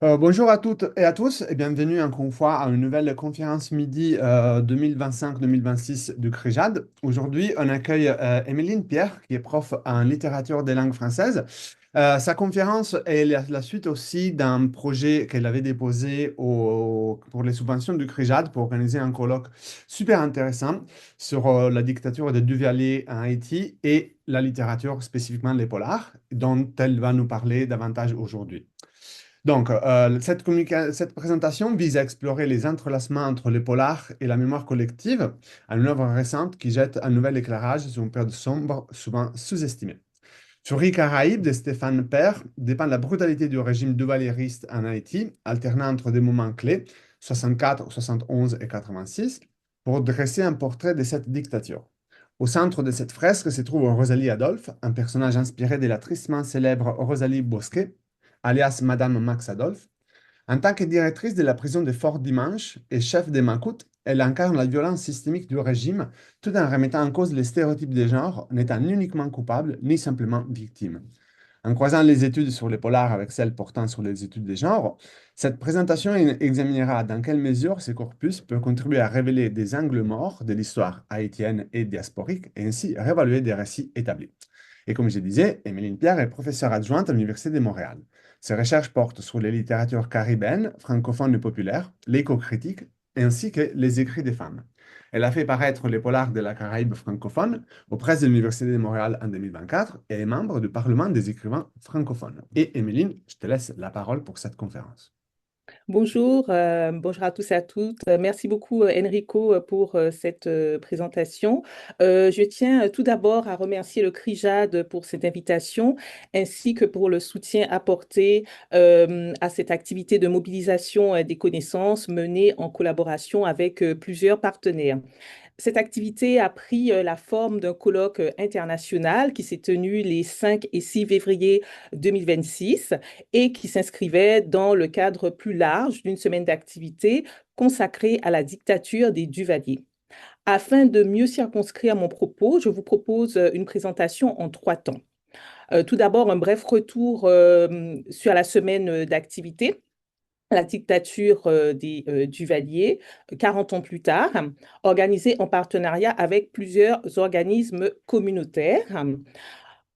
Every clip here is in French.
Bonjour à toutes et à tous et bienvenue encore une fois à une nouvelle conférence midi 2025-2026 du CRIJAD. Aujourd'hui, on accueille Émeline Pierre, qui est prof en littérature des langues françaises. Sa conférence est la suite aussi d'un projet qu'elle avait déposé pour les subventions du CRIJAD pour organiser un colloque super intéressant sur la dictature de Duvalier en Haïti et la littérature, spécifiquement les polars, dont elle va nous parler davantage aujourd'hui. Donc, cette présentation vise à explorer les entrelacements entre les polars et la mémoire collective, à une œuvre récente qui jette un nouvel éclairage sur une période sombre, souvent sous-estimée. Sur Riz Caraïbes de Stéphane Père dépend la brutalité du régime duvalieriste en Haïti, alternant entre des moments clés, 64, 71 et 86, pour dresser un portrait de cette dictature. Au centre de cette fresque se trouve Rosalie Adolphe, un personnage inspiré de la tristement célèbre Rosalie Bosquet, alias Madame Max Adolphe. En tant que directrice de la prison de Fort Dimanche et chef des Macoutes, elle incarne la violence systémique du régime tout en remettant en cause les stéréotypes de genre, n'étant ni uniquement coupable ni simplement victime. En croisant les études sur les polars avec celles portant sur les études des genres, cette présentation examinera dans quelle mesure ces corpus peuvent contribuer à révéler des angles morts de l'histoire haïtienne et diasporique et ainsi réévaluer des récits établis. Et comme je disais, Émeline Pierre est professeure adjointe à l'Université de Montréal. Ses recherches portent sur les littératures caribéennes, francophones et populaires, l'éco-critique, ainsi que les écrits des femmes. Elle a fait paraître les polars de la Caraïbe francophone aux presses de l'Université de Montréal en 2024 et est membre du Parlement des écrivains francophones. Et Émeline, je te laisse la parole pour cette conférence. Bonjour, bonjour à tous et à toutes. Merci beaucoup Enrico pour cette présentation. Je tiens tout d'abord à remercier le CRIJAD pour cette invitation ainsi que pour le soutien apporté à cette activité de mobilisation des connaissances menée en collaboration avec plusieurs partenaires. Cette activité a pris la forme d'un colloque international qui s'est tenu les 5 et 6 février 2026 et qui s'inscrivait dans le cadre plus large d'une semaine d'activité consacrée à la dictature des Duvaliers. Afin de mieux circonscrire mon propos, je vous propose une présentation en 3 temps. Tout d'abord, un bref retour sur la semaine d'activité, la dictature des Duvaliers, 40 ans plus tard, organisée en partenariat avec plusieurs organismes communautaires.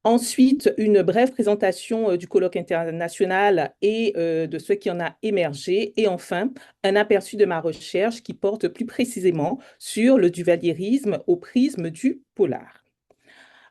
Ensuite, une brève présentation du colloque international et de ce qui en a émergé. Et enfin, un aperçu de ma recherche qui porte plus précisément sur le duvalierisme au prisme du polar.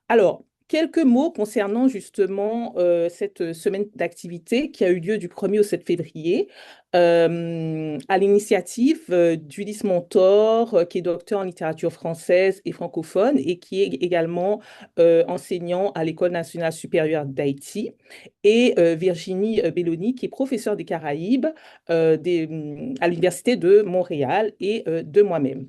Alors, quelques mots concernant justement cette semaine d'activité qui a eu lieu du 1er au 7 février à l'initiative d'Ulysse Montor, qui est docteur en littérature française et francophone et qui est également enseignant à l'École nationale supérieure d'Haïti, et Virginie Belloni, qui est professeure des Caraïbes à l'Université de Montréal, et de moi-même.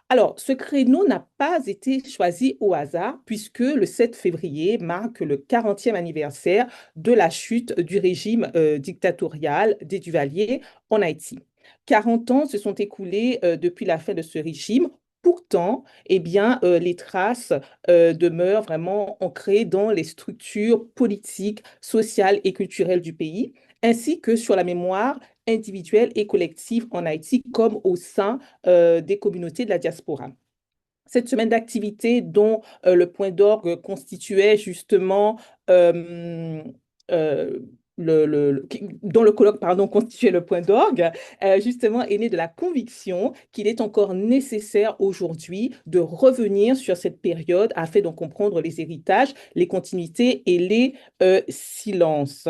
Alors, ce créneau n'a pas été choisi au hasard puisque le 7 février marque le 40e anniversaire de la chute du régime dictatorial des Duvaliers en Haïti. 40 ans se sont écoulés depuis la fin de ce régime. Pourtant, eh bien, les traces demeurent vraiment ancrées dans les structures politiques, sociales et culturelles du pays, ainsi que sur la mémoire individuelle et collective en Haïti, comme au sein des communautés de la diaspora. Cette semaine d'activité dont le point d'orgue constituait justement euh, dont le colloque, pardon, constituait le point d'orgue, justement est né de la conviction qu'il est encore nécessaire aujourd'hui de revenir sur cette période afin d'en comprendre les héritages, les continuités et les silences.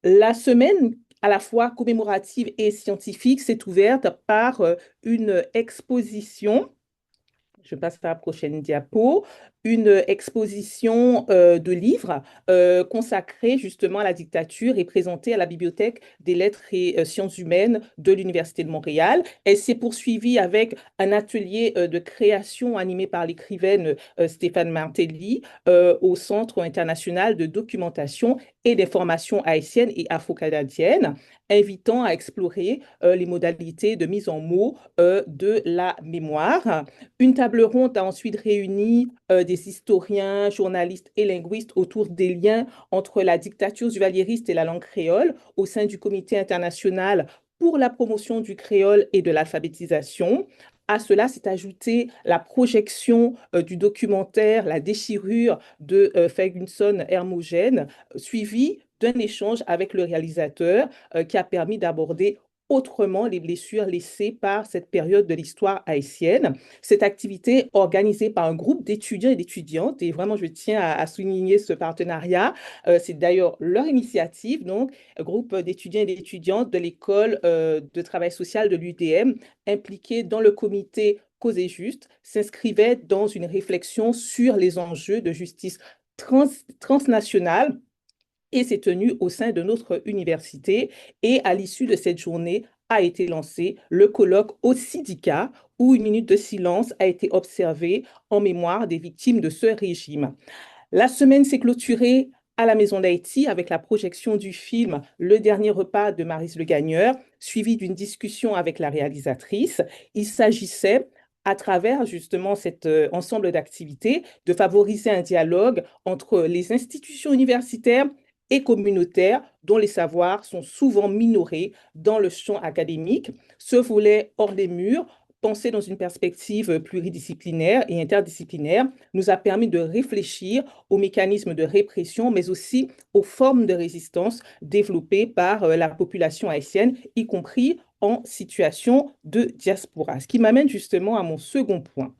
La semaine à la fois commémorative et scientifique s'est ouverte par une exposition. Je passe à la prochaine diapo. Une exposition de livres consacrés justement à la dictature et présentée à la Bibliothèque des lettres et sciences humaines de l'Université de Montréal. Elle s'est poursuivie avec un atelier de création animé par l'écrivaine Stéphane Martelly au Centre international de documentation et d'information haïtienne et afro-canadienne, invitant à explorer les modalités de mise en mots de la mémoire. Une table table ronde a ensuite réuni des historiens, journalistes et linguistes autour des liens entre la dictature duvaliériste et la langue créole au sein du Comité international pour la promotion du créole et de l'alphabétisation. À cela s'est ajoutée la projection du documentaire La déchirure de Ferguson Hermogène, suivi d'un échange avec le réalisateur qui a permis d'aborder autrement les blessures laissées par cette période de l'histoire haïtienne. Cette activité organisée par un groupe d'étudiants et d'étudiantes, et vraiment je tiens à souligner ce partenariat, c'est d'ailleurs leur initiative, donc un groupe d'étudiants et d'étudiantes de l'école de travail social de l'UDM, impliqués dans le comité Cause et Juste, s'inscrivait dans une réflexion sur les enjeux de justice transnationale et s'est tenu au sein de notre université. Et à l'issue de cette journée a été lancé le colloque au Sidika, où une minute de silence a été observée en mémoire des victimes de ce régime. La semaine s'est clôturée à la Maison d'Haïti avec la projection du film Le dernier repas de Maryse Le Gagneur, suivi d'une discussion avec la réalisatrice. Il s'agissait à travers justement cet ensemble d'activités, de favoriser un dialogue entre les institutions universitaires et communautaires dont les savoirs sont souvent minorés dans le champ académique. Ce volet hors des murs, pensé dans une perspective pluridisciplinaire et interdisciplinaire, nous a permis de réfléchir aux mécanismes de répression, mais aussi aux formes de résistance développées par la population haïtienne, y compris en situation de diaspora. Ce qui m'amène justement à mon second point.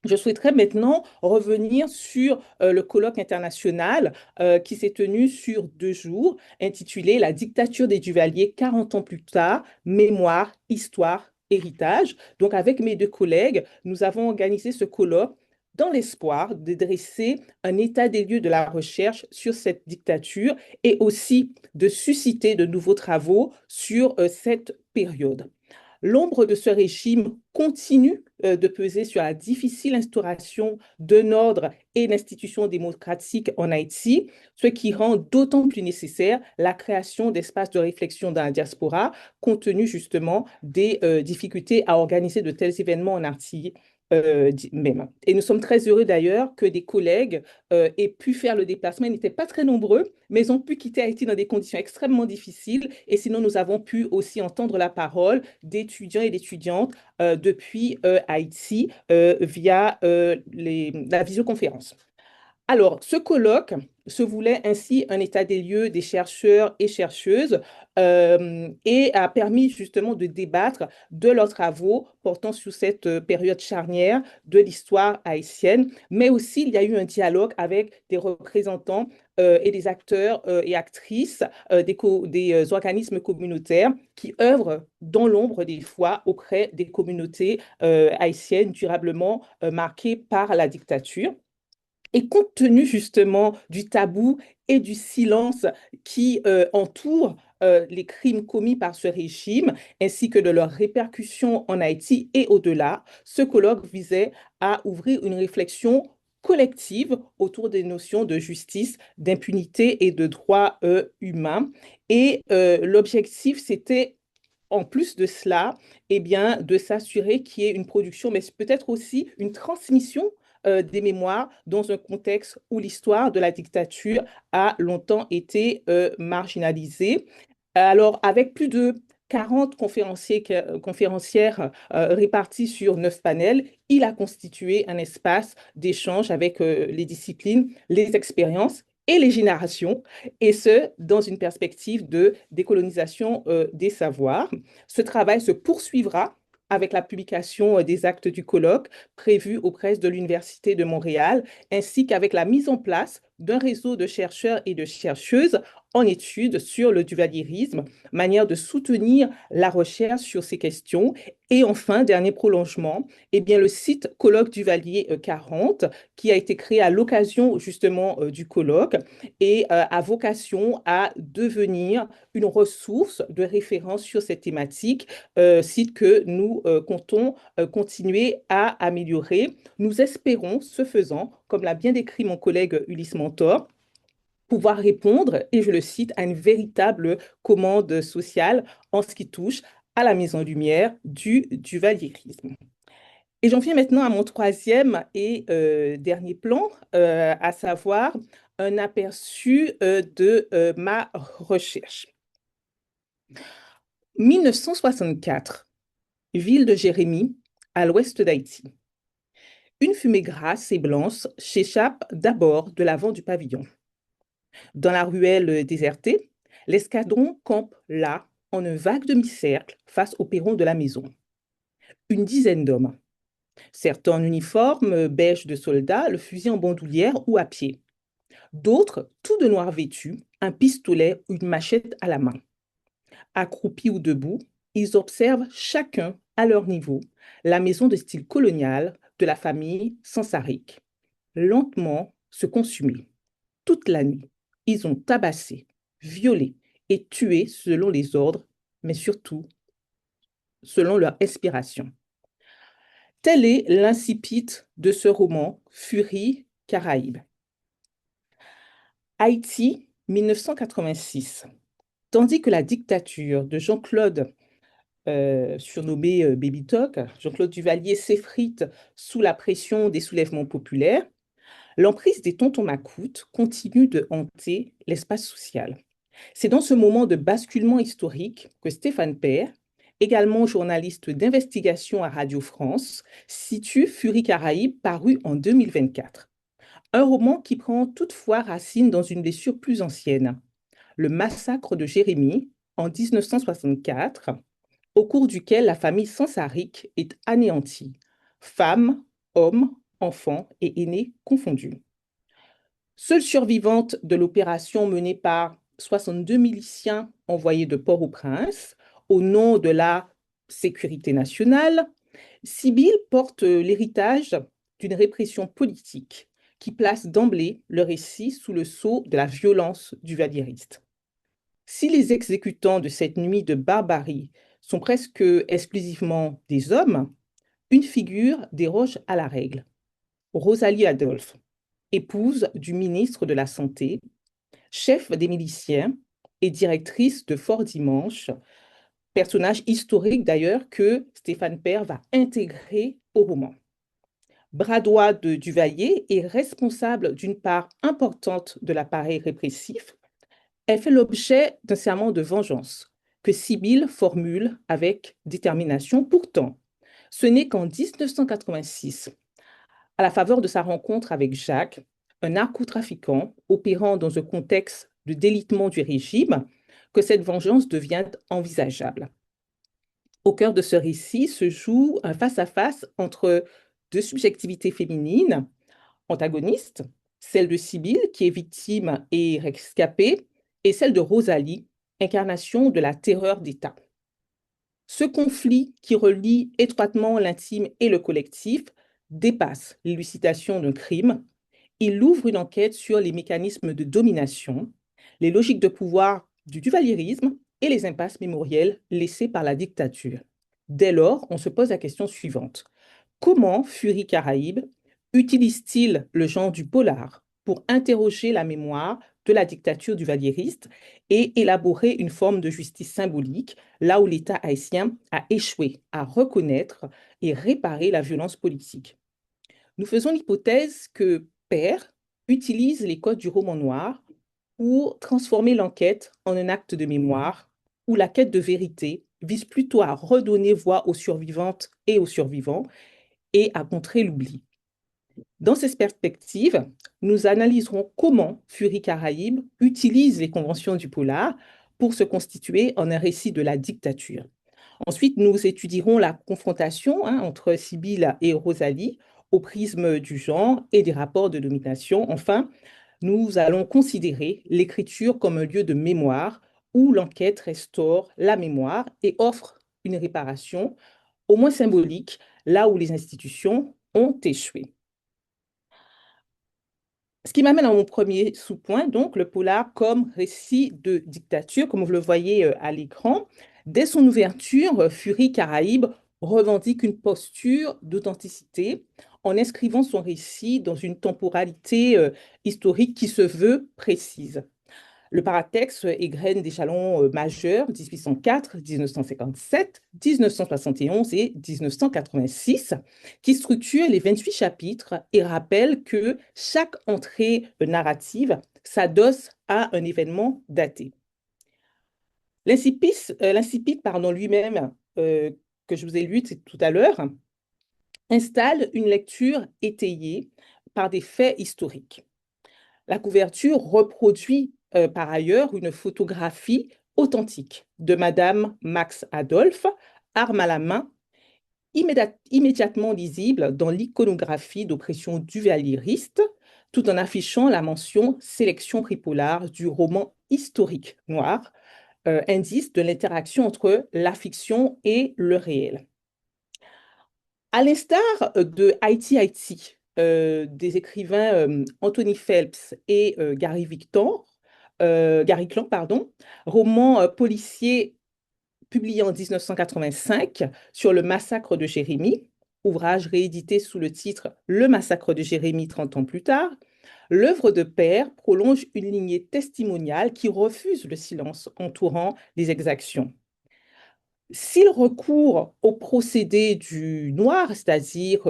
Je souhaiterais maintenant revenir sur le colloque international qui s'est tenu sur 2 jours, intitulé La dictature des Duvaliers 40 ans plus tard, mémoire, histoire, héritage. Donc, avec mes 2 collègues, nous avons organisé ce colloque dans l'espoir de dresser un état des lieux de la recherche sur cette dictature et aussi de susciter de nouveaux travaux sur cette période. L'ombre de ce régime continue de peser sur la difficile instauration d'un ordre et d'institutions démocratiques en Haïti, ce qui rend d'autant plus nécessaire la création d'espaces de réflexion dans la diaspora, compte tenu justement des difficultés à organiser de tels événements en Haïti. Même. Et nous sommes très heureux d'ailleurs que des collègues aient pu faire le déplacement. Ils n'étaient pas très nombreux, mais ils ont pu quitter Haïti dans des conditions extrêmement difficiles. Et sinon, nous avons pu aussi entendre la parole d'étudiants et d'étudiantes depuis Haïti via la visioconférence. Alors, ce colloque se voulait ainsi un état des lieux des chercheurs et chercheuses et a permis justement de débattre de leurs travaux portant sur cette période charnière de l'histoire haïtienne, mais aussi il y a eu un dialogue avec des représentants et des acteurs et actrices des organismes communautaires qui œuvrent dans l'ombre des fois auprès des communautés haïtiennes durablement marquées par la dictature. Et compte tenu justement du tabou et du silence qui entoure les crimes commis par ce régime, ainsi que de leurs répercussions en Haïti et au-delà, ce colloque visait à ouvrir une réflexion collective autour des notions de justice, d'impunité et de droits humains. Et l'objectif, c'était en plus de cela, eh bien, de s'assurer qu'il y ait une production, mais peut-être aussi une transmission des mémoires dans un contexte où l'histoire de la dictature a longtemps été marginalisée. Alors, avec plus de 40 conférencières réparties sur 9 panels, il a constitué un espace d'échange avec les disciplines, les expériences et les générations, et ce, dans une perspective de décolonisation des savoirs. Ce travail se poursuivra avec la publication des actes du colloque prévus aux presses de l'Université de Montréal, ainsi qu'avec la mise en place d'un réseau de chercheurs et de chercheuses en études sur le duvalierisme, manière de soutenir la recherche sur ces questions. Et enfin, dernier prolongement, eh bien, le site Colloque Duvalier 40, qui a été créé à l'occasion justement du colloque et a vocation à devenir une ressource de référence sur cette thématique, site que nous comptons continuer à améliorer. Nous espérons, ce faisant, comme l'a bien décrit mon collègue Ulysse Mentor, pouvoir répondre, et je le cite, à une véritable commande sociale en ce qui touche à la mise en lumière du duvalierisme. Et j'en viens maintenant à mon troisième et dernier plan, à savoir un aperçu de ma recherche. 1964, ville de Jérémie, à l'ouest d'Haïti. Une fumée grasse et blanche s'échappe d'abord de l'avant du pavillon. Dans la ruelle désertée, l'escadron campe là, en un vague demi-cercle, face au perron de la maison. Une dizaine d'hommes, certains en uniforme beige de soldats, le fusil en bandoulière ou à pied. D'autres, tout de noir vêtus, un pistolet ou une machette à la main. Accroupis ou debout, ils observent chacun à leur niveau la maison de style colonial de la famille Sansaric, lentement se consumer. Toute la nuit, ils ont tabassé, violé et tué selon les ordres, mais surtout selon leur inspiration. Tel est l'incipit de ce roman Furie Caraïbes. Haïti, 1986. Tandis que la dictature de Jean-Claude, surnommé Baby Talk, Jean-Claude Duvalier s'effrite sous la pression des soulèvements populaires, l'emprise des tontons macoutes continue de hanter l'espace social. C'est dans ce moment de basculement historique que Stéphane Père, également journaliste d'investigation à Radio France, situe Furie Caraïbes, paru en 2024. Un roman qui prend toutefois racine dans une blessure plus ancienne, le massacre de Jérémie en 1964, au cours duquel la famille Sansaric est anéantie, femmes, hommes, enfants et aînés confondus. Seule survivante de l'opération menée par 62 miliciens envoyés de Port-au-Prince au nom de la sécurité nationale, Sibylle porte l'héritage d'une répression politique qui place d'emblée le récit sous le sceau de la violence duvalieriste. Si les exécutants de cette nuit de barbarie sont presque exclusivement des hommes, une figure déroge à la règle. Rosalie Adolphe, épouse du ministre de la Santé, chef des miliciens et directrice de Fort Dimanche, personnage historique d'ailleurs que Stéphane Père va intégrer au roman. Bras droit de Duvalier et responsable d'une part importante de l'appareil répressif, elle fait l'objet d'un serment de vengeance que Sibylle formule avec détermination. Pourtant, ce n'est qu'en 1986, à la faveur de sa rencontre avec Jacques, un narcotrafiquant opérant dans un contexte de délitement du régime, que cette vengeance devient envisageable. Au cœur de ce récit se joue un face-à-face entre deux subjectivités féminines antagonistes, celle de Sibylle, qui est victime et rescapée, et celle de Rosalie, incarnation de la terreur d'État. Ce conflit qui relie étroitement l'intime et le collectif dépasse l'élucidation d'un crime. Il ouvre une enquête sur les mécanismes de domination, les logiques de pouvoir du duvalierisme et les impasses mémorielles laissées par la dictature. Dès lors, on se pose la question suivante. Comment Furie Caraïbes utilise-t-il le genre du polar pour interroger la mémoire de la dictature duvalieriste et élaborer une forme de justice symbolique là où l'État haïtien a échoué à reconnaître et réparer la violence politique? Nous faisons l'hypothèse que Père utilise les codes du roman noir pour transformer l'enquête en un acte de mémoire où la quête de vérité vise plutôt à redonner voix aux survivantes et aux survivants et à contrer l'oubli. Dans ces perspectives, nous analyserons comment Furie Caraïbes utilise les conventions du polar pour se constituer en un récit de la dictature. Ensuite, nous étudierons la confrontation entre Sibylle et Rosalie au prisme du genre et des rapports de domination. Enfin, nous allons considérer l'écriture comme un lieu de mémoire où l'enquête restaure la mémoire et offre une réparation, au moins symbolique, là où les institutions ont échoué. Ce qui m'amène à mon premier sous-point, donc le polar comme récit de dictature, comme vous le voyez à l'écran. Dès son ouverture, Furie Caraïbes revendique une posture d'authenticité en inscrivant son récit dans une temporalité historique qui se veut précise. Le paratexte égrène des jalons majeurs 1804, 1957, 1971 et 1986 qui structurent les 28 chapitres et rappellent que chaque entrée narrative s'adosse à un événement daté. L'incipit pardon, lui-même, que je vous ai lu tout à l'heure, installe une lecture étayée par des faits historiques. La couverture reproduit par ailleurs une photographie authentique de Madame Max Adolphe, arme à la main, immédiatement lisible dans l'iconographie d'oppression duvalieriste, tout en affichant la mention sélection prix Polar du roman historique noir, indice de l'interaction entre la fiction et le réel. À l'instar de Haïti, des écrivains Anthony Phelps et Gary Clan, pardon, roman policier publié en 1985 sur le massacre de Jérémie, ouvrage réédité sous le titre Le massacre de Jérémie 30 ans plus tard, l'œuvre de Père prolonge une lignée testimoniale qui refuse le silence entourant les exactions. S'il recourt au procédé du noir, c'est-à-dire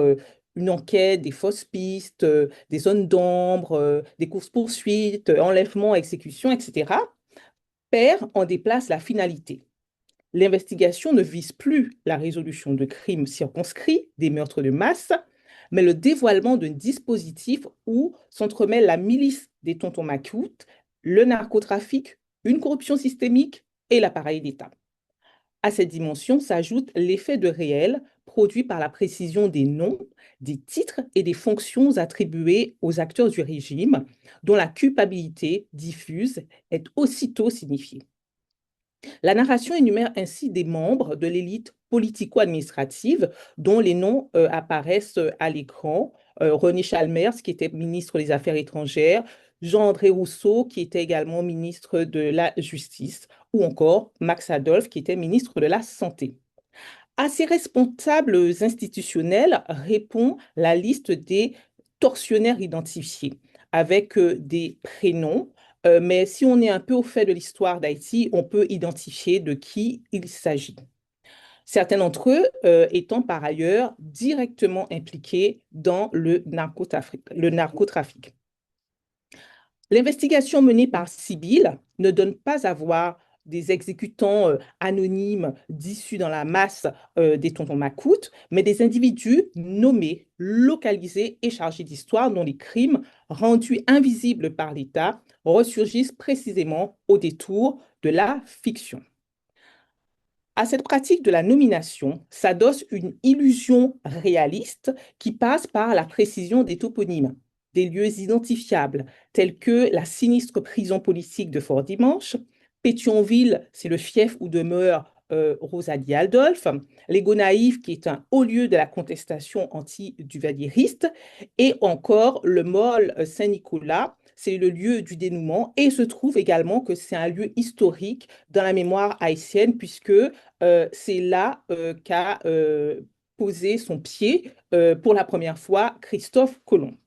une enquête, des fausses pistes, des zones d'ombre, des courses-poursuites, enlèvements, exécutions, etc., Père en déplace la finalité. L'investigation ne vise plus la résolution de crimes circonscrits, des meurtres de masse, mais le dévoilement d'un dispositif où s'entremêlent la milice des tontons macoutes, le narcotrafic, une corruption systémique et l'appareil d'État. À cette dimension s'ajoute l'effet de réel produit par la précision des noms, des titres et des fonctions attribuées aux acteurs du régime, dont la culpabilité diffuse est aussitôt signifiée. La narration énumère ainsi des membres de l'élite politico-administrative dont les noms apparaissent à l'écran. René Chalmers, qui était ministre des Affaires étrangères, Jean-André Rousseau, qui était également ministre de la Justice, ou encore Max Adolphe, qui était ministre de la Santé. À ces responsables institutionnels répond la liste des tortionnaires identifiés, avec des prénoms, mais si on est un peu au fait de l'histoire d'Haïti, on peut identifier de qui il s'agit. Certains d'entre eux étant par ailleurs directement impliqués dans le narcotrafic. L'investigation menée par Sibyl ne donne pas à voir des exécutants anonymes dissus dans la masse des tontons macoutes, mais des individus nommés, localisés et chargés d'histoire dont les crimes, rendus invisibles par l'État, ressurgissent précisément au détour de la fiction. À cette pratique de la nomination s'adosse une illusion réaliste qui passe par la précision des toponymes, des lieux identifiables, tels que la sinistre prison politique de Fort-Dimanche, Pétionville, c'est le fief où demeure Rosalie Adolphe, les Gonaïves, qui est un haut lieu de la contestation anti-duvalieriste, et encore le mall Saint-Nicolas, c'est le lieu du dénouement, et il se trouve également que c'est un lieu historique dans la mémoire haïtienne, puisque c'est là qu'a posé son pied pour la première fois Christophe Colomb.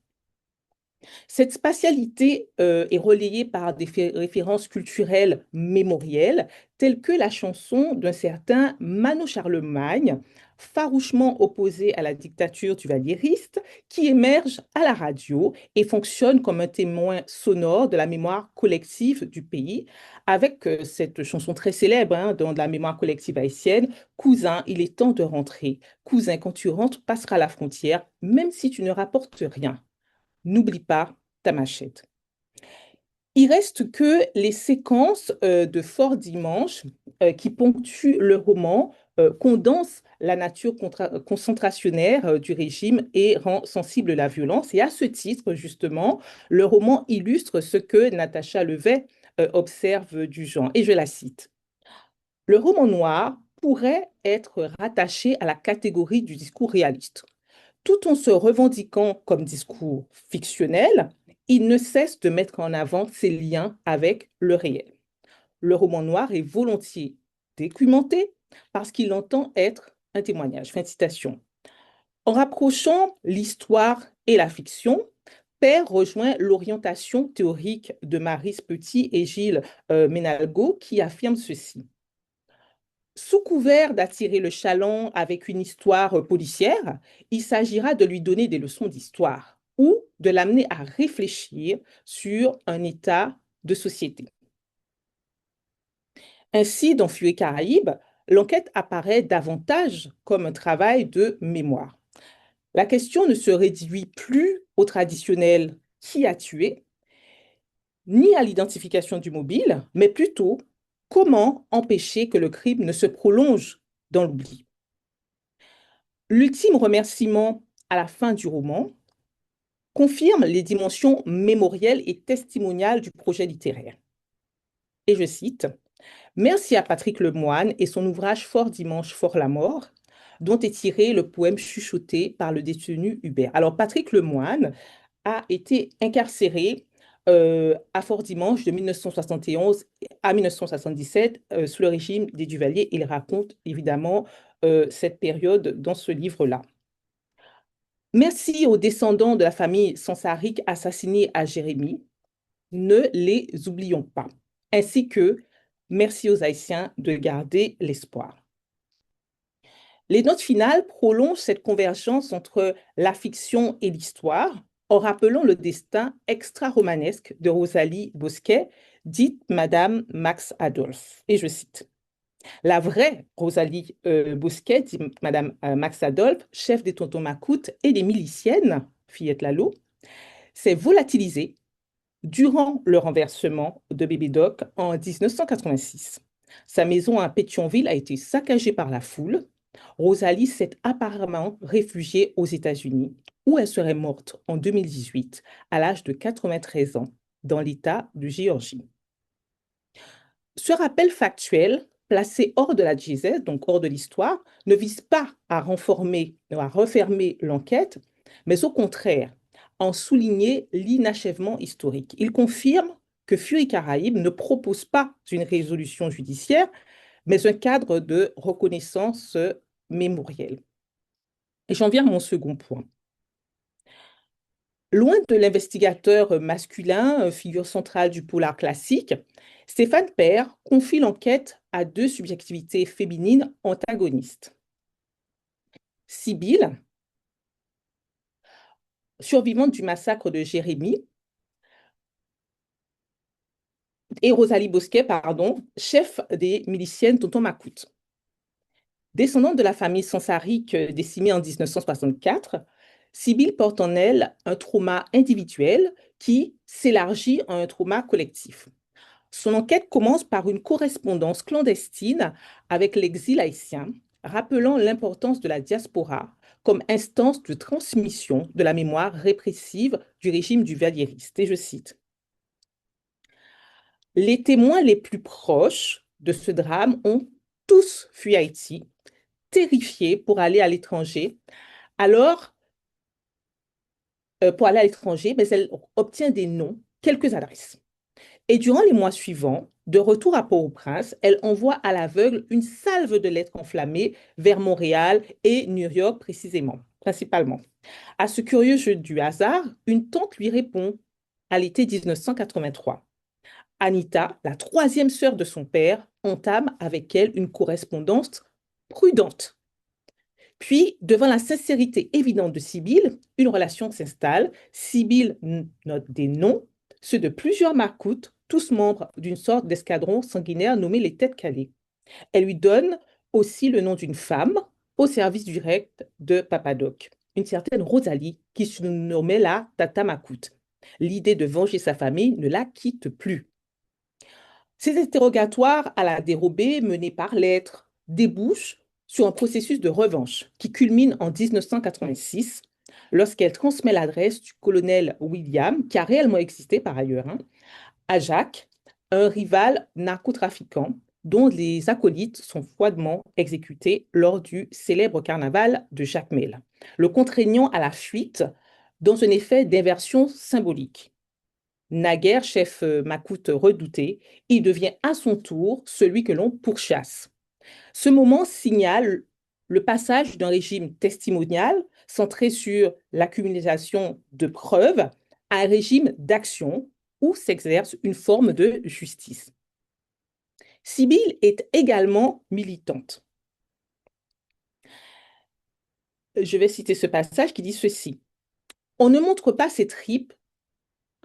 Cette spatialité est relayée par des références culturelles mémorielles, telles que la chanson d'un certain Mano Charlemagne, farouchement opposé à la dictature duvalieriste, qui émerge à la radio et fonctionne comme un témoin sonore de la mémoire collective du pays, avec cette chanson très célèbre dans la mémoire collective haïtienne, Cousin, il est temps de rentrer. Cousin, quand tu rentres, passera la frontière, même si tu ne rapportes rien. N'oublie pas ta machette. Il reste que les séquences de Fort Dimanche qui ponctuent le roman condensent la nature concentrationnaire du régime et rend sensible la violence. Et à ce titre, justement, le roman illustre ce que Natacha Levet observe du genre. Et je la cite. Le roman noir pourrait être rattaché à la catégorie du discours réaliste. Tout en se revendiquant comme discours fictionnel, il ne cesse de mettre en avant ses liens avec le réel. Le roman noir est volontiers documenté parce qu'il entend être un témoignage. Fin de citation. En rapprochant l'histoire et la fiction, père rejoint l'orientation théorique de Maryse Petit et Gilles Menalgo qui affirment ceci. Sous couvert d'attirer le chaland avec une histoire policière, il s'agira de lui donner des leçons d'histoire ou de l'amener à réfléchir sur un état de société. Ainsi, dans Furet Caraïbes, l'enquête apparaît davantage comme un travail de mémoire. La question ne se réduit plus au traditionnel qui a tué, ni à l'identification du mobile, mais plutôt comment empêcher que le crime ne se prolonge dans l'oubli. L'ultime remerciement à la fin du roman confirme les dimensions mémorielles et testimoniales du projet littéraire. Et je cite, merci à Patrick Lemoine et son ouvrage Fort dimanche, fort la mort, dont est tiré le poème chuchoté par le détenu Hubert. Alors, Patrick Lemoine a été incarcéré à Fort Dimanche de 1971 à 1977 sous le régime des Duvalier. Il raconte évidemment cette période dans ce livre-là. Merci aux descendants de la famille Sansaric assassinée à Jérémie. Ne les oublions pas. Ainsi que merci aux Haïtiens de garder l'espoir. Les notes finales prolongent cette convergence entre la fiction et l'histoire en rappelant le destin extra-romanesque de Rosalie Bosquet, dite Madame Max Adolphe. Et je cite, la vraie Rosalie Bosquet, dit Madame Max Adolphe, chef des tontons Macoutes et des miliciennes, fillette Lalo, s'est volatilisée durant le renversement de Bébé Doc en 1986. Sa maison à Pétionville a été saccagée par la foule. Rosalie s'est apparemment réfugiée aux États-Unis, où elle serait morte en 2018 à l'âge de 93 ans, dans l'État de Géorgie. Ce rappel factuel, placé hors de la diégèse, donc hors de l'histoire, ne vise pas à renformer ou à refermer l'enquête, mais au contraire, en souligner l'inachèvement historique. Il confirme que Furet Caraïbes ne propose pas une résolution judiciaire, mais un cadre de reconnaissance mémorielle. Et j'en viens à mon second point. Loin de l'investigateur masculin, figure centrale du polar classique, Stéphane Père confie l'enquête à deux subjectivités féminines antagonistes. Sibylle, survivante du massacre de Jérémie, et Rosalie Bosquet, pardon, chef des miliciennes Tonton Macoute. Descendante de la famille Sansaric décimée en 1964, Sibylle porte en elle un trauma individuel qui s'élargit à un trauma collectif. Son enquête commence par une correspondance clandestine avec l'exil haïtien, rappelant l'importance de la diaspora comme instance de transmission de la mémoire répressive du régime du valliériste. Et je cite, les témoins les plus proches de ce drame ont tous fui Haïti, terrifiés pour aller à l'étranger. Alors, pour aller à l'étranger, mais elle obtient des noms, quelques adresses. Et durant les mois suivants, de retour à Port-au-Prince, elle envoie à l'aveugle une salve de lettres enflammées vers Montréal et New York précisément, principalement. À ce curieux jeu du hasard, une tante lui répond à l'été 1983. Anita, la troisième sœur de son père, entame avec elle une correspondance prudente. Puis, devant la sincérité évidente de Sibylle, une relation s'installe. Sibylle note des noms, ceux de plusieurs Macoutes, tous membres d'une sorte d'escadron sanguinaire nommé les Têtes Calées. Elle lui donne aussi le nom d'une femme au service direct de Papadoc, une certaine Rosalie qui se nommait la Tata Macoute. L'idée de venger sa famille ne la quitte plus. Ces interrogatoires à la dérobée menés par lettres débouchent sur un processus de revanche qui culmine en 1986 lorsqu'elle transmet l'adresse du colonel William, qui a réellement existé par ailleurs, à Jacques, un rival narcotrafiquant dont les acolytes sont froidement exécutés lors du célèbre carnaval de Jacmel, le contraignant à la fuite dans un effet d'inversion symbolique. Naguère chef macoute redouté, il devient à son tour celui que l'on pourchasse. Ce moment signale le passage d'un régime testimonial centré sur l'accumulation de preuves un régime d'action où s'exerce une forme de justice. Sibylle est également militante. Je vais citer ce passage qui dit ceci. On ne montre pas ses tripes,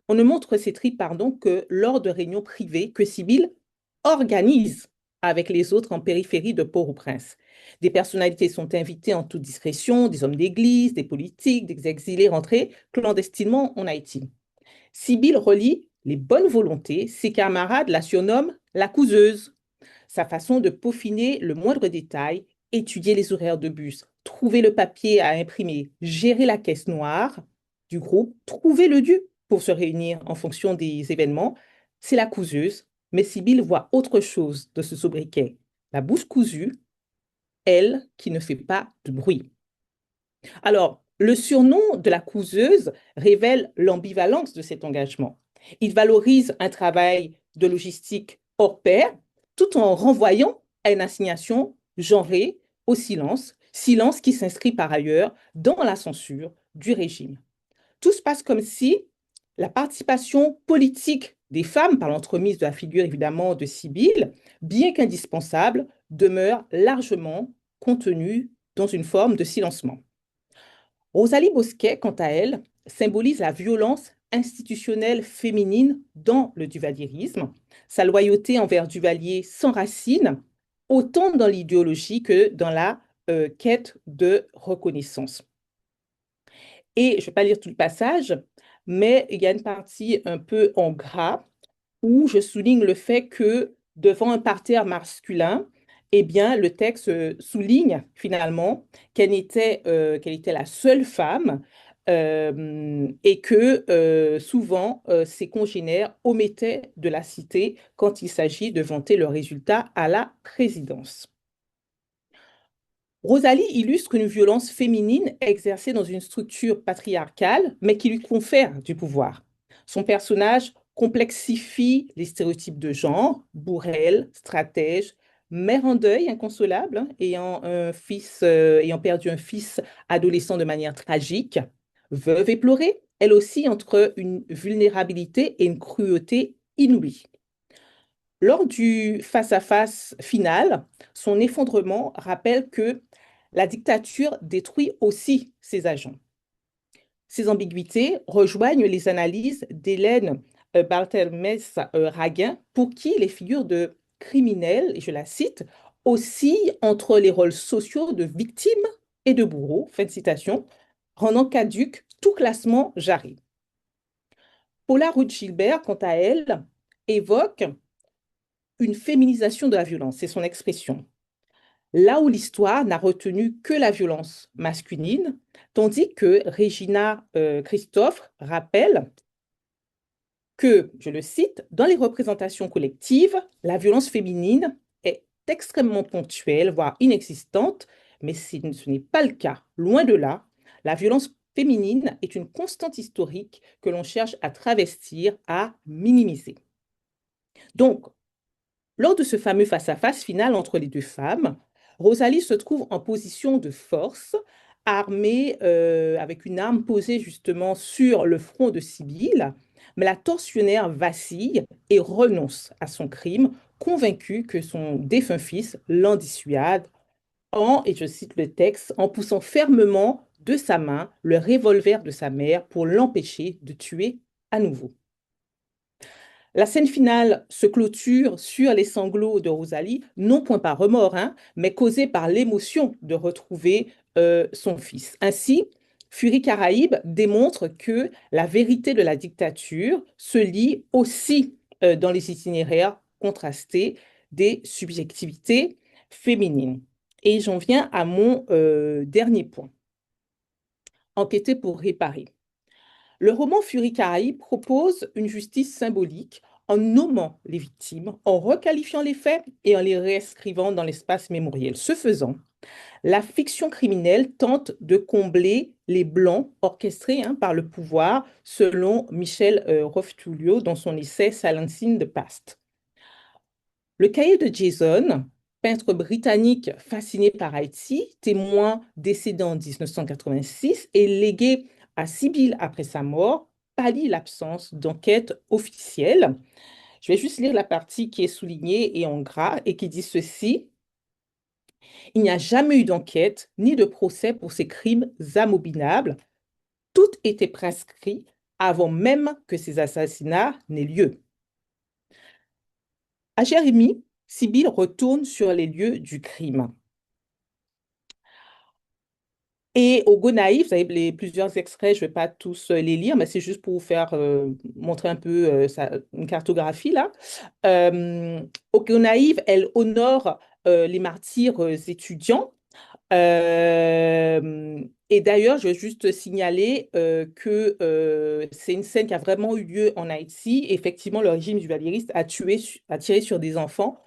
on ne montre ses tripes, pardon, que lors de réunions privées que Sibylle organise avec les autres en périphérie de Port-au-Prince. Des personnalités sont invitées en toute discrétion, des hommes d'église, des politiques, des exilés rentrés clandestinement en Haïti. Sibylle relie les bonnes volontés, ses camarades la surnomment la couseuse. Sa façon de peaufiner le moindre détail, étudier les horaires de bus, trouver le papier à imprimer, gérer la caisse noire du groupe, trouver le lieu pour se réunir en fonction des événements, c'est la couseuse. Mais Sibylle voit autre chose de ce sobriquet. La bouche cousue, elle qui ne fait pas de bruit. Alors, le surnom de la couseuse révèle l'ambivalence de cet engagement. Il valorise un travail de logistique hors pair, tout en renvoyant à une assignation genrée au silence, silence qui s'inscrit par ailleurs dans la censure du régime. Tout se passe comme si la participation politique des femmes, par l'entremise de la figure évidemment de Sibylle, bien qu'indispensable, demeure largement contenue dans une forme de silencement. Rosalie Bosquet, quant à elle, symbolise la violence institutionnelle féminine dans le duvalierisme, sa loyauté envers Duvalier s'enracine autant dans l'idéologie que dans la quête de reconnaissance. Et je ne vais pas lire tout le passage, mais il y a une partie un peu en gras où je souligne le fait que devant un parterre masculin, eh bien, le texte souligne finalement qu'elle était la seule femme et que souvent ses congénères omettaient de la citer quand il s'agit de vanter le résultat à la présidence. Rosalie illustre une violence féminine exercée dans une structure patriarcale, mais qui lui confère du pouvoir. Son personnage complexifie les stéréotypes de genre, bourrelle, stratège, mère en deuil inconsolable, hein, ayant perdu un fils adolescent de manière tragique, veuve éplorée, elle aussi entre une vulnérabilité et une cruauté inouïe. Lors du face-à-face final, son effondrement rappelle que la dictature détruit aussi ses agents. Ces ambiguïtés rejoignent les analyses d'Hélène Barthelmès-Raguin, pour qui les figures de criminels, et je la cite, oscillent entre les rôles sociaux de victime et de bourreau, fin de citation, rendant caduque tout classement jarry. Paula Ruth-Gilbert, quant à elle, évoque une féminisation de la violence, c'est son expression. Là où l'histoire n'a retenu que la violence masculine, tandis que Regina Christophe rappelle que, je le cite, dans les représentations collectives, la violence féminine est extrêmement ponctuelle, voire inexistante, mais ce n'est pas le cas. Loin de là, la violence féminine est une constante historique que l'on cherche à travestir, à minimiser. Donc, lors de ce fameux face-à-face final entre les deux femmes, Rosalie se trouve en position de force, armée avec une arme posée justement sur le front de Sibylle, mais la tortionnaire vacille et renonce à son crime, convaincue que son défunt fils l'en dissuade et je cite le texte, en poussant fermement de sa main le revolver de sa mère pour l'empêcher de tuer à nouveau. La scène finale se clôture sur les sanglots de Rosalie, non point par remords, hein, mais causés par l'émotion de retrouver son fils. Ainsi, Furie Caraïbe démontre que la vérité de la dictature se lit aussi dans les itinéraires contrastés des subjectivités féminines. Et j'en viens à mon dernier point. Enquêter pour réparer. Le roman Furie Caraïbe propose une justice symbolique en nommant les victimes, en requalifiant les faits et en les réescrivant dans l'espace mémoriel. Ce faisant, la fiction criminelle tente de combler les blancs orchestrés par le pouvoir, selon Michel Roftulio dans son essai Silencing the Past. Le cahier de Jason, peintre britannique fasciné par Haïti, témoin décédé en 1986 et légué à Sibylle après sa mort, pallie l'absence d'enquête officielle. Je vais juste lire la partie qui est soulignée et en gras et qui dit ceci. Il n'y a jamais eu d'enquête ni de procès pour ces crimes abominables. Tout était prescrit avant même que ces assassinats n'aient lieu. À Jérémie, Sibylle retourne sur les lieux du crime. Et au Gonaïves, vous avez plusieurs extraits, je ne vais pas tous les lire, mais c'est juste pour vous faire montrer un peu une cartographie là. Au Gonaïves, elle honore les martyrs étudiants. Et d'ailleurs, je veux juste signaler que c'est une scène qui a vraiment eu lieu en Haïti. Effectivement, le régime duvalieriste a tiré sur des enfants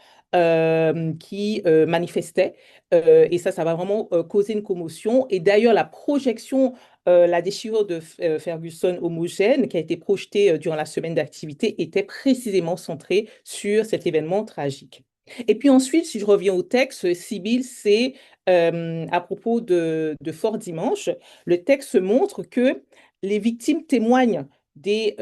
qui manifestaient. Et ça va vraiment causer une commotion. Et d'ailleurs, la projection, la déchirure de Ferguson homogène, qui a été projetée durant la semaine d'activité, était précisément centrée sur cet événement tragique. Et puis ensuite, si je reviens au texte, Sibylle, c'est à propos de Fort Dimanche, le texte montre que les victimes témoignent des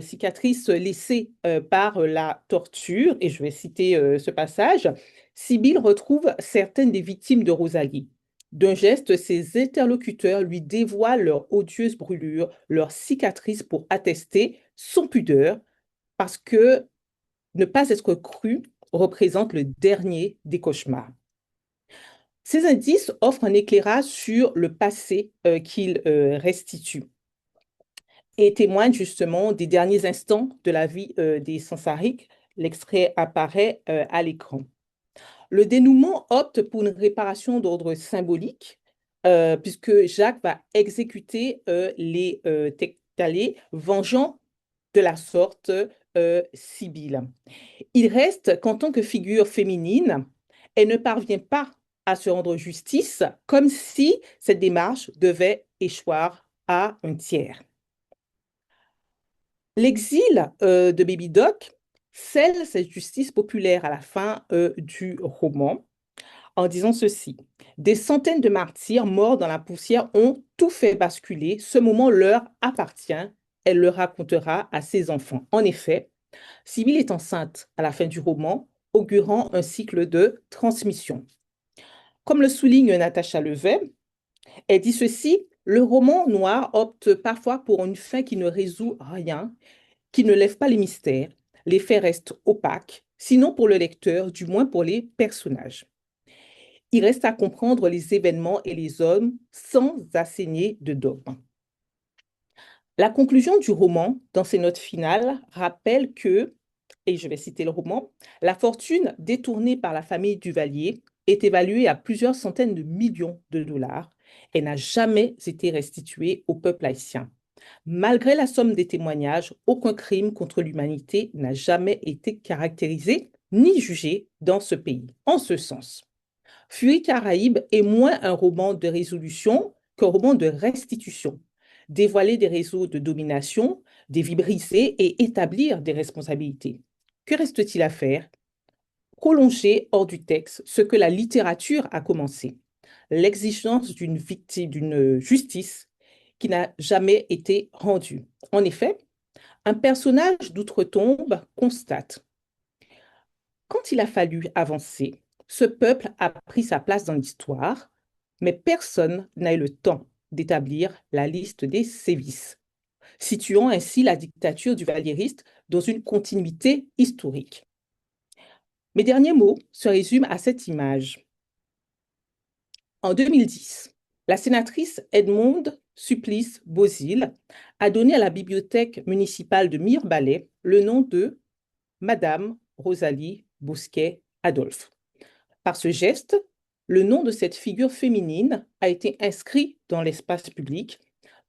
cicatrices laissées par la torture, et je vais citer ce passage. Sibylle retrouve certaines des victimes de Rosalie. D'un geste, ses interlocuteurs lui dévoilent leurs odieuses brûlures, leurs cicatrices pour attester son pudeur, parce que ne pas être cru représente le dernier des cauchemars. Ces indices offrent un éclairage sur le passé qu'ils restituent et témoignent justement des derniers instants de la vie des Sansaric. L'extrait apparaît à l'écran. Le dénouement opte pour une réparation d'ordre symbolique, puisque Jacques va exécuter les Tectalés, vengeant de la sorte Sibylle. Il reste qu'en tant que figure féminine, elle ne parvient pas à se rendre justice, comme si cette démarche devait échoir à un tiers. L'exil de Baby Doc scelle cette justice populaire à la fin du roman en disant ceci. Des centaines de martyrs morts dans la poussière ont tout fait basculer. Ce moment leur appartient. Elle le racontera à ses enfants. En effet, Sibylle est enceinte à la fin du roman, augurant un cycle de transmission. Comme le souligne Natacha Levet, elle dit ceci, le roman noir opte parfois pour une fin qui ne résout rien, qui ne lève pas les mystères. Les faits restent opaques, sinon pour le lecteur, du moins pour les personnages. Il reste à comprendre les événements et les hommes sans asséner de dogme. La conclusion du roman, dans ses notes finales, rappelle que, et je vais citer le roman, la fortune détournée par la famille Duvalier est évaluée à plusieurs centaines de millions de dollars et n'a jamais été restituée au peuple haïtien. Malgré la somme des témoignages, aucun crime contre l'humanité n'a jamais été caractérisé ni jugé dans ce pays. En ce sens, Fury Caraïbes est moins un roman de résolution qu'un roman de restitution. Dévoiler des réseaux de domination, des vies brisées et établir des responsabilités. Que reste-t-il à faire? Prolonger hors du texte ce que la littérature a commencé. L'exigence d'une victime, d'une justice qui n'a jamais été rendue. En effet, un personnage d'outre-tombe constate quand il a fallu avancer, ce peuple a pris sa place dans l'histoire, mais personne n'a eu le temps d'établir la liste des sévices, situant ainsi la dictature du valliériste dans une continuité historique. Mes derniers mots se résument à cette image. En 2010, la sénatrice Edmonde Supplice Bozil a donné à la bibliothèque municipale de Mirebalais le nom de Madame Rosalie Bousquet-Adolphe. Par ce geste, le nom de cette figure féminine a été inscrit dans l'espace public,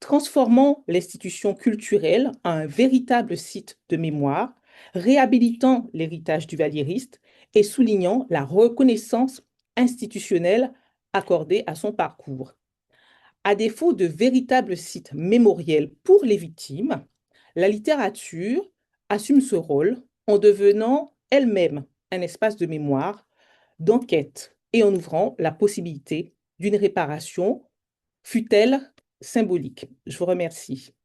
transformant l'institution culturelle en un véritable site de mémoire, réhabilitant l'héritage duvalieriste et soulignant la reconnaissance institutionnelle accordée à son parcours. À défaut de véritables sites mémoriels pour les victimes, la littérature assume ce rôle en devenant elle-même un espace de mémoire, d'enquête et en ouvrant la possibilité d'une réparation, fût-elle symbolique. Je vous remercie.